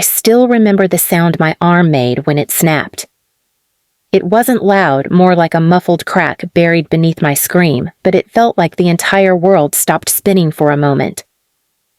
still remember the sound my arm made when it snapped. It wasn't loud, more like a muffled crack buried beneath my scream, but it felt like the entire world stopped spinning for a moment.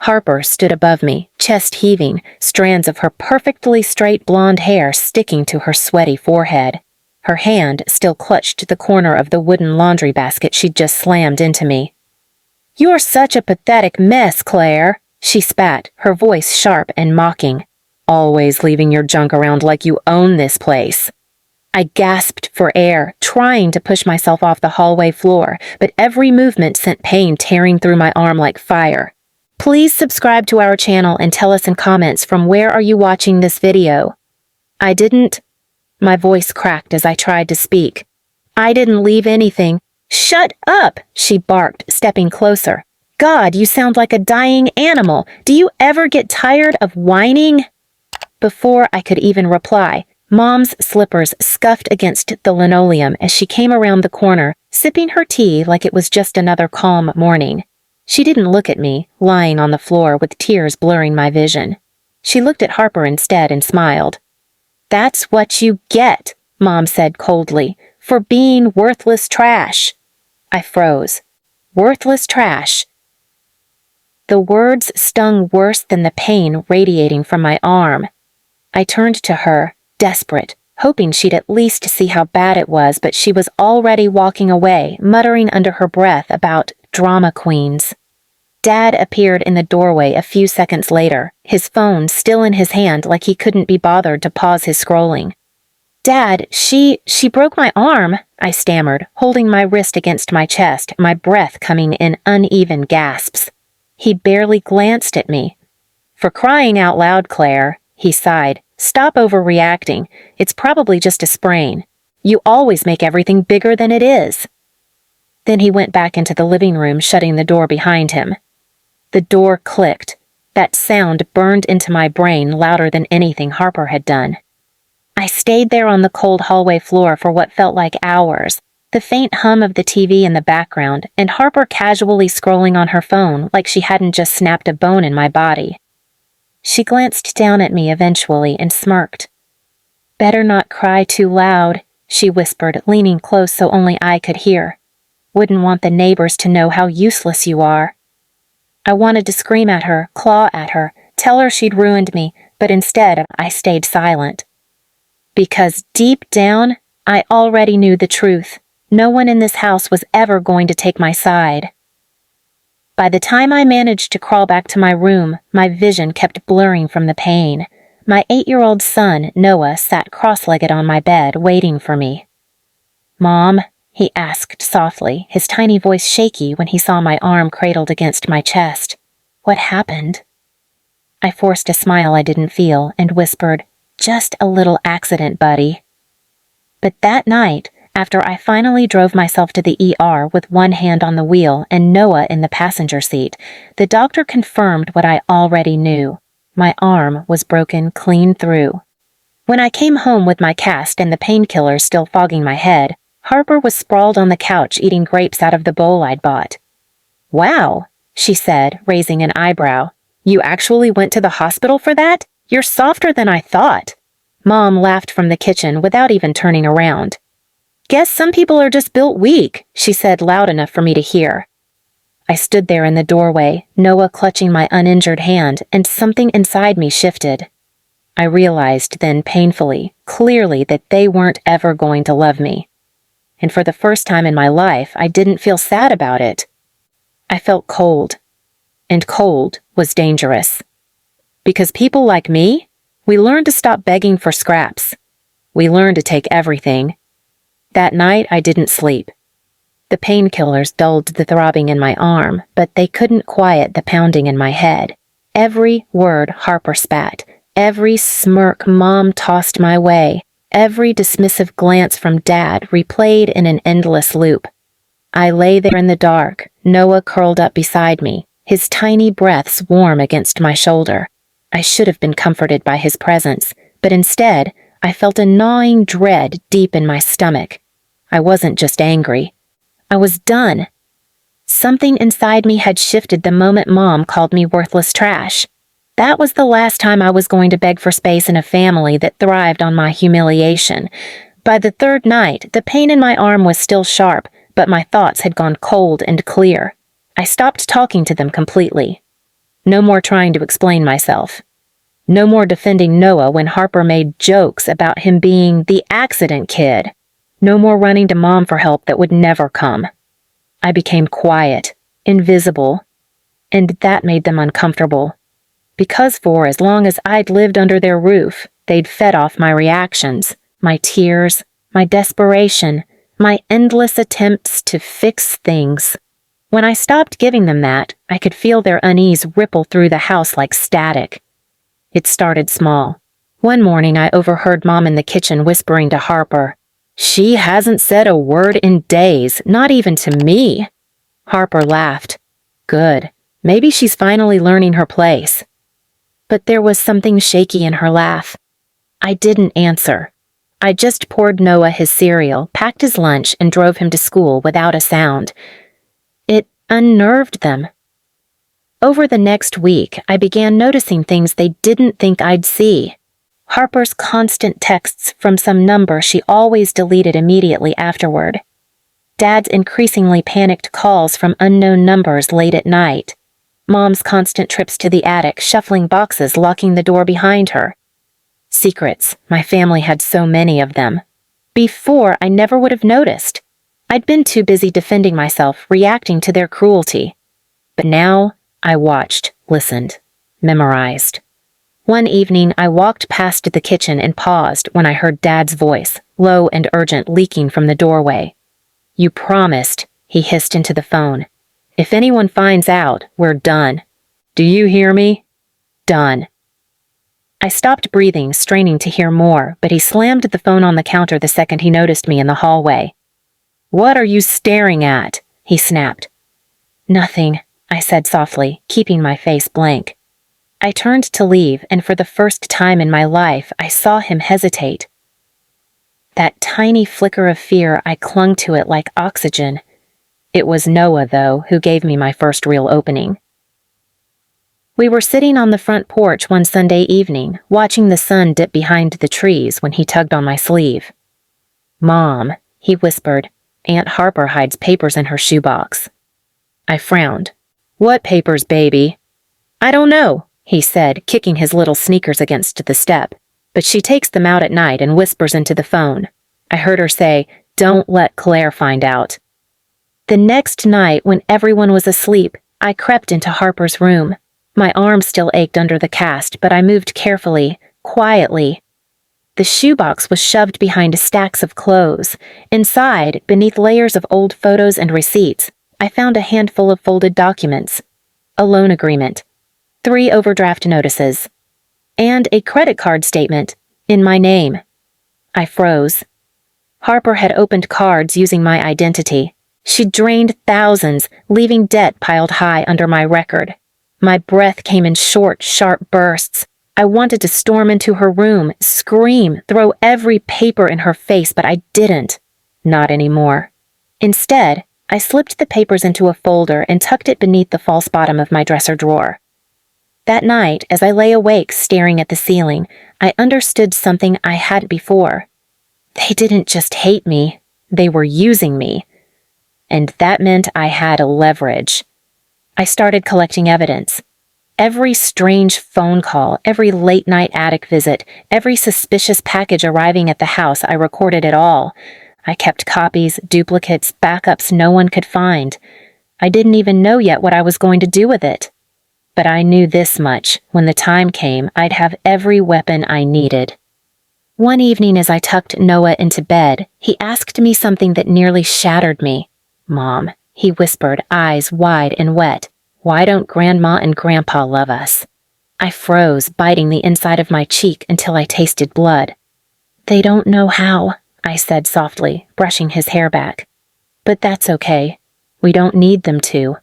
Harper stood above me, chest heaving, strands of her perfectly straight blonde hair sticking to her sweaty forehead. Her hand still clutched the corner of the wooden laundry basket she'd just slammed into me. "You're such a pathetic mess, Claire," she spat, her voice sharp and mocking. "Always leaving your junk around like you own this place." I gasped for air, trying to push myself off the hallway floor, but every movement sent pain tearing through my arm like fire. Please subscribe to our channel and tell us in comments from where are you watching this video. My voice cracked as I tried to speak. "I didn't leave anything." "Shut up," she barked, stepping closer. "God, you sound like a dying animal. Do you ever get tired of whining?" Before I could even reply, Mom's slippers scuffed against the linoleum as she came around the corner, sipping her tea like it was just another calm morning. She didn't look at me, lying on the floor with tears blurring my vision. She looked at Harper instead and smiled. "That's what you get," Mom said coldly, "for being worthless trash." I froze. Worthless trash. The words stung worse than the pain radiating from my arm. I turned to her, desperate, hoping she'd at least see how bad it was, but she was already walking away, muttering under her breath about drama queens. Dad appeared in the doorway a few seconds later, his phone still in his hand like he couldn't be bothered to pause his scrolling. "Dad, she broke my arm," I stammered, holding my wrist against my chest, my breath coming in uneven gasps. He barely glanced at me. "For crying out loud, Claire," he sighed. "Stop overreacting. It's probably just a sprain. You always make everything bigger than it is." Then he went back into the living room, shutting the door behind him. The door clicked. That sound burned into my brain louder than anything Harper had done. I stayed there on the cold hallway floor for what felt like hours, the faint hum of the TV in the background, and Harper casually scrolling on her phone like she hadn't just snapped a bone in my body. She glanced down at me eventually and smirked. "Better not cry too loud," she whispered, leaning close so only I could hear. "Wouldn't want the neighbors to know how useless you are." I wanted to scream at her, claw at her, tell her she'd ruined me, but instead I stayed silent. Because deep down, I already knew the truth. No one in this house was ever going to take my side. By the time I managed to crawl back to my room, my vision kept blurring from the pain. My 8-year-old son, Noah, sat cross-legged on my bed, waiting for me. "Mom?" he asked softly, his tiny voice shaky when he saw my arm cradled against my chest. "What happened?" I forced a smile I didn't feel and whispered, "Just a little accident, buddy." But that night, after I finally drove myself to the ER with one hand on the wheel and Noah in the passenger seat, the doctor confirmed what I already knew. My arm was broken clean through. When I came home with my cast and the painkillers still fogging my head, Harper was sprawled on the couch eating grapes out of the bowl I'd bought. "Wow," she said, raising an eyebrow. "You actually went to the hospital for that? You're softer than I thought." Mom laughed from the kitchen without even turning around. "Guess some people are just built weak," she said loud enough for me to hear. I stood there in the doorway, Noah clutching my uninjured hand, and something inside me shifted. I realized then painfully, clearly, that they weren't ever going to love me. And for the first time in my life, I didn't feel sad about it. I felt cold. And cold was dangerous. Because people like me, we learn to stop begging for scraps. We learn to take everything. That night, I didn't sleep. The painkillers dulled the throbbing in my arm, but they couldn't quiet the pounding in my head. Every word Harper spat, every smirk Mom tossed my way, every dismissive glance from Dad replayed in an endless loop. I lay there in the dark, Noah curled up beside me, his tiny breaths warm against my shoulder. I should have been comforted by his presence, but instead, I felt a gnawing dread deep in my stomach. I wasn't just angry. I was done. Something inside me had shifted the moment Mom called me worthless trash. That was the last time I was going to beg for space in a family that thrived on my humiliation. By the third night, the pain in my arm was still sharp, but my thoughts had gone cold and clear. I stopped talking to them completely. No more trying to explain myself. No more defending Noah when Harper made jokes about him being the accident kid. No more running to Mom for help that would never come. I became quiet, invisible, and that made them uncomfortable. Because for as long as I'd lived under their roof, they'd fed off my reactions, my tears, my desperation, my endless attempts to fix things. When I stopped giving them that, I could feel their unease ripple through the house like static. It started small. One morning I overheard Mom in the kitchen whispering to Harper, "She hasn't said a word in days, not even to me." Harper laughed. "Good. Maybe she's finally learning her place." But there was something shaky in her laugh. I didn't answer. I just poured Noah his cereal, packed his lunch, and drove him to school without a sound. It unnerved them. Over the next week, I began noticing things they didn't think I'd see. Harper's constant texts from some number she always deleted immediately afterward. Dad's increasingly panicked calls from unknown numbers late at night. Mom's constant trips to the attic, shuffling boxes, locking the door behind her. Secrets. My family had so many of them. Before, I never would have noticed. I'd been too busy defending myself, reacting to their cruelty. But now, I watched, listened, memorized. One evening, I walked past the kitchen and paused when I heard Dad's voice, low and urgent, leaking from the doorway. "You promised," he hissed into the phone. "If anyone finds out, we're done. Do you hear me? Done." I stopped breathing, straining to hear more, but he slammed the phone on the counter the second he noticed me in the hallway. "What are you staring at?" he snapped. "Nothing," I said softly, keeping my face blank. I turned to leave, and for the first time in my life, I saw him hesitate. That tiny flicker of fear, I clung to it like oxygen. It was Noah, though, who gave me my first real opening. We were sitting on the front porch one Sunday evening, watching the sun dip behind the trees when he tugged on my sleeve. "Mom," he whispered, "Aunt Harper hides papers in her shoebox." I frowned. "What papers, baby?" "I don't know," he said, kicking his little sneakers against the step. "But she takes them out at night and whispers into the phone." I heard her say, "Don't let Claire find out." The next night, when everyone was asleep, I crept into Harper's room. My arm still ached under the cast, but I moved carefully, quietly. The shoebox was shoved behind stacks of clothes. Inside, beneath layers of old photos and receipts, I found a handful of folded documents, a loan agreement, 3 overdraft notices, and a credit card statement in my name. I froze. Harper had opened cards using my identity. She'd drained thousands, leaving debt piled high under my record. My breath came in short, sharp bursts. I wanted to storm into her room, scream, throw every paper in her face, but I didn't. Not anymore. Instead, I slipped the papers into a folder and tucked it beneath the false bottom of my dresser drawer. That night, as I lay awake staring at the ceiling, I understood something I hadn't before. They didn't just hate me, they were using me. And that meant I had leverage. I started collecting evidence. Every strange phone call, every late-night attic visit, every suspicious package arriving at the house, I recorded it all. I kept copies, duplicates, backups no one could find. I didn't even know yet what I was going to do with it. But I knew this much. When the time came, I'd have every weapon I needed. One evening as I tucked Noah into bed, he asked me something that nearly shattered me. "Mom," he whispered, eyes wide and wet, "why don't Grandma and Grandpa love us?" I froze, biting the inside of my cheek until I tasted blood. "They don't know how," I said softly, brushing his hair back. "But that's okay. We don't need them to."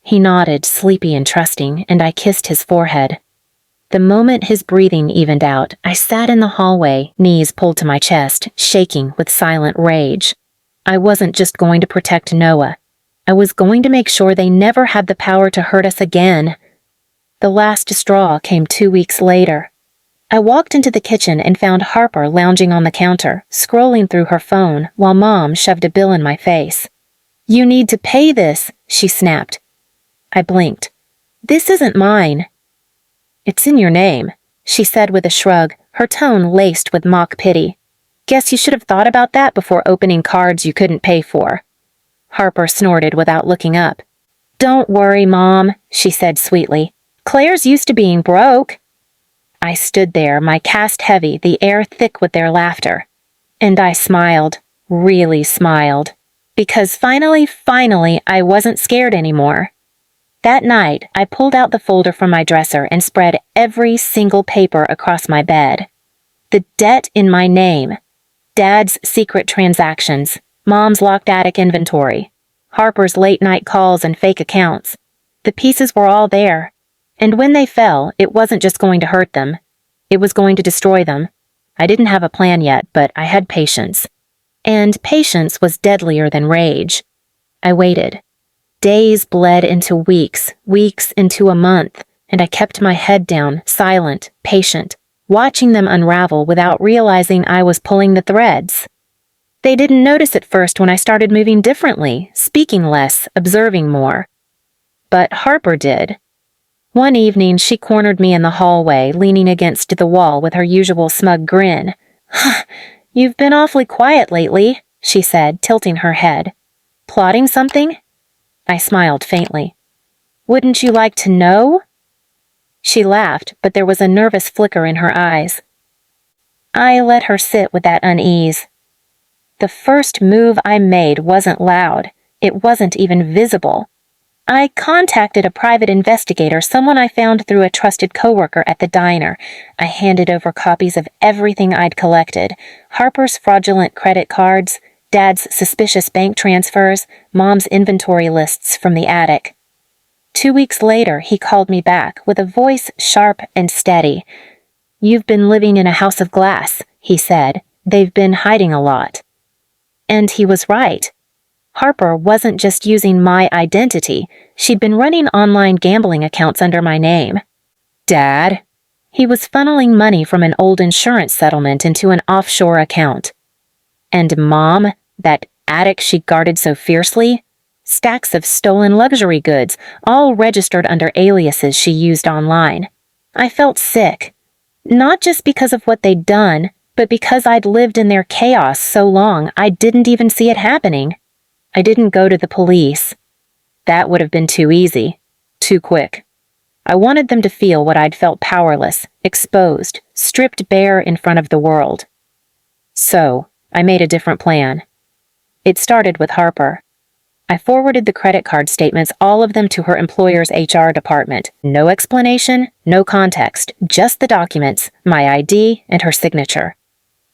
He nodded, sleepy and trusting, and I kissed his forehead. The moment his breathing evened out, I sat in the hallway, knees pulled to my chest, shaking with silent rage. I wasn't just going to protect Noah. I was going to make sure they never had the power to hurt us again. The last straw came 2 weeks later. I walked into the kitchen and found Harper lounging on the counter, scrolling through her phone while Mom shoved a bill in my face. "You need to pay this," she snapped. I blinked. "This isn't mine." "It's in your name," she said with a shrug, her tone laced with mock pity. "Guess you should have thought about that before opening cards you couldn't pay for." Harper snorted without looking up. "Don't worry, Mom," she said sweetly. "Claire's used to being broke." I stood there, my cast heavy, the air thick with their laughter. And I smiled, really smiled. Because finally, I wasn't scared anymore. That night, I pulled out the folder from my dresser and spread every single paper across my bed. The debt in my name. Dad's secret transactions. Mom's locked attic inventory. Harper's late-night calls and fake accounts. The pieces were all there. And when they fell, it wasn't just going to hurt them. It was going to destroy them. I didn't have a plan yet, but I had patience. And patience was deadlier than rage. I waited. Days bled into weeks, weeks into a month, and I kept my head down, silent, patient, watching them unravel without realizing I was pulling the threads. They didn't notice at first when I started moving differently, speaking less, observing more. But Harper did. One evening, she cornered me in the hallway, leaning against the wall with her usual smug grin. "You've been awfully quiet lately," she said, tilting her head. "Plotting something?" I smiled faintly. "Wouldn't you like to know?" She laughed, but there was a nervous flicker in her eyes. I let her sit with that unease. The first move I made wasn't loud. It wasn't even visible. I contacted a private investigator, someone I found through a trusted coworker at the diner. I handed over copies of everything I'd collected. Harper's fraudulent credit cards, Dad's suspicious bank transfers, Mom's inventory lists from the attic. 2 weeks later, he called me back with a voice sharp and steady. "You've been living in a house of glass," he said. "They've been hiding a lot." And he was right. Harper wasn't just using my identity. She'd been running online gambling accounts under my name. Dad? He was funneling money from an old insurance settlement into an offshore account. And Mom, that attic she guarded so fiercely? Stacks of stolen luxury goods, all registered under aliases she used online. I felt sick. Not just because of what they'd done, but because I'd lived in their chaos so long I didn't even see it happening. I didn't go to the police. That would have been too easy, too quick. I wanted them to feel what I'd felt, powerless, exposed, stripped bare in front of the world. So, I made a different plan. It started with Harper. I forwarded the credit card statements, all of them, to her employer's HR department. No explanation, no context, just the documents, my ID, and her signature.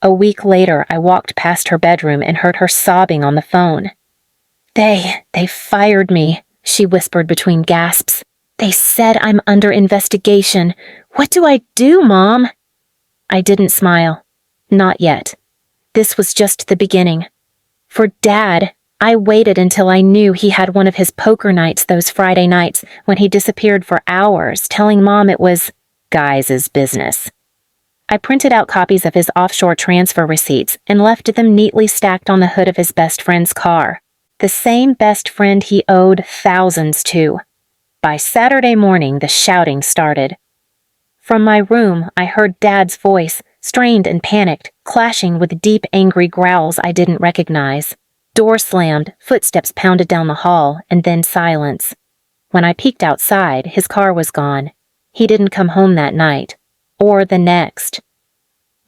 A week later, I walked past her bedroom and heard her sobbing on the phone. They fired me," she whispered between gasps. "They said I'm under investigation. What do I do, Mom?" I didn't smile. Not yet. This was just the beginning. For Dad, I waited until I knew he had one of his poker nights those Friday nights when he disappeared for hours, telling Mom it was Guys' business. I printed out copies of his offshore transfer receipts and left them neatly stacked on the hood of his best friend's car. The same best friend he owed thousands to. By Saturday morning, the shouting started. From my room, I heard Dad's voice, strained and panicked, clashing with deep, angry growls I didn't recognize. Door slammed, footsteps pounded down the hall, and then silence. When I peeked outside, his car was gone. He didn't come home that night. Or the next.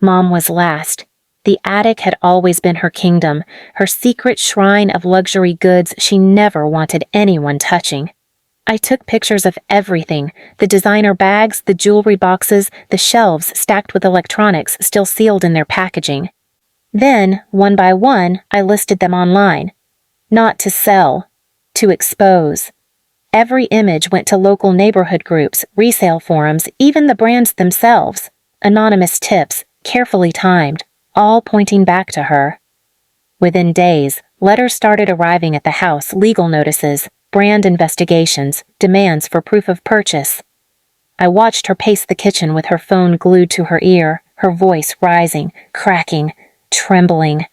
Mom was last. The attic had always been her kingdom, her secret shrine of luxury goods she never wanted anyone touching. I took pictures of everything, the designer bags, the jewelry boxes, the shelves stacked with electronics still sealed in their packaging. Then, one by one, I listed them online. Not to sell, to expose. Every image went to local neighborhood groups, resale forums, even the brands themselves. Anonymous tips, carefully timed, all pointing back to her. Within days, letters started arriving at the house, legal notices, brand investigations, demands for proof of purchase. I watched her pace the kitchen with her phone glued to her ear, her voice rising, cracking, trembling.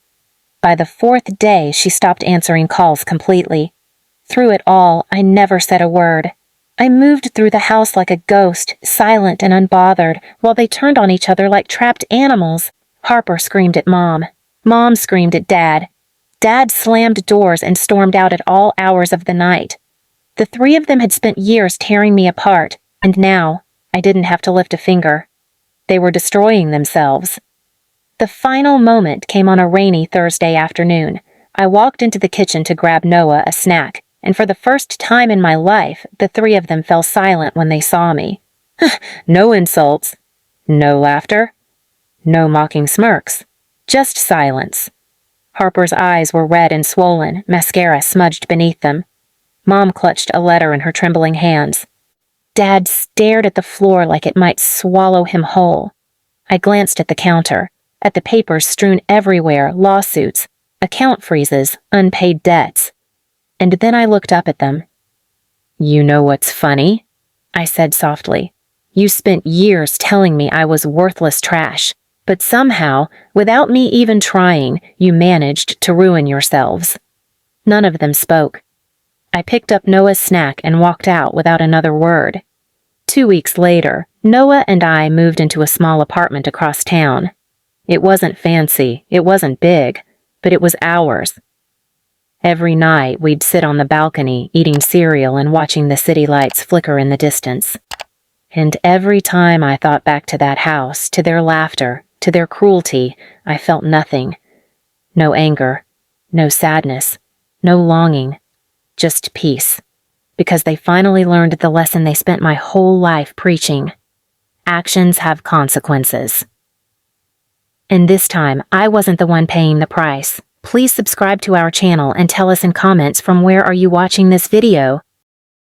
By the fourth day, she stopped answering calls completely. Through it all, I never said a word. I moved through the house like a ghost, silent and unbothered, while they turned on each other like trapped animals. Harper screamed at Mom. Mom screamed at Dad. Dad slammed doors and stormed out at all hours of the night. The three of them had spent years tearing me apart, and now I didn't have to lift a finger. They were destroying themselves. The final moment came on a rainy Thursday afternoon. I walked into the kitchen to grab Noah a snack, and for the first time in my life, the three of them fell silent when they saw me. No insults, no laughter, no mocking smirks, just silence. Harper's eyes were red and swollen, mascara smudged beneath them. Mom clutched a letter in her trembling hands. Dad stared at the floor like it might swallow him whole. I glanced at the counter, at the papers strewn everywhere, lawsuits, account freezes, unpaid debts. And then I looked up at them. "You know what's funny?" I said softly. "You spent years telling me I was worthless trash, but somehow, without me even trying, you managed to ruin yourselves." None of them spoke. I picked up Noah's snack and walked out without another word. 2 weeks later, Noah and I moved into a small apartment across town. It wasn't fancy, it wasn't big, but it was ours. Every night, we'd sit on the balcony, eating cereal and watching the city lights flicker in the distance. And every time I thought back to that house, to their laughter, to their cruelty, I felt nothing. No anger, no sadness, no longing, just peace. Because they finally learned the lesson they spent my whole life preaching. Actions have consequences. And this time, I wasn't the one paying the price. Please subscribe to our channel and tell us in comments from where are you watching this video.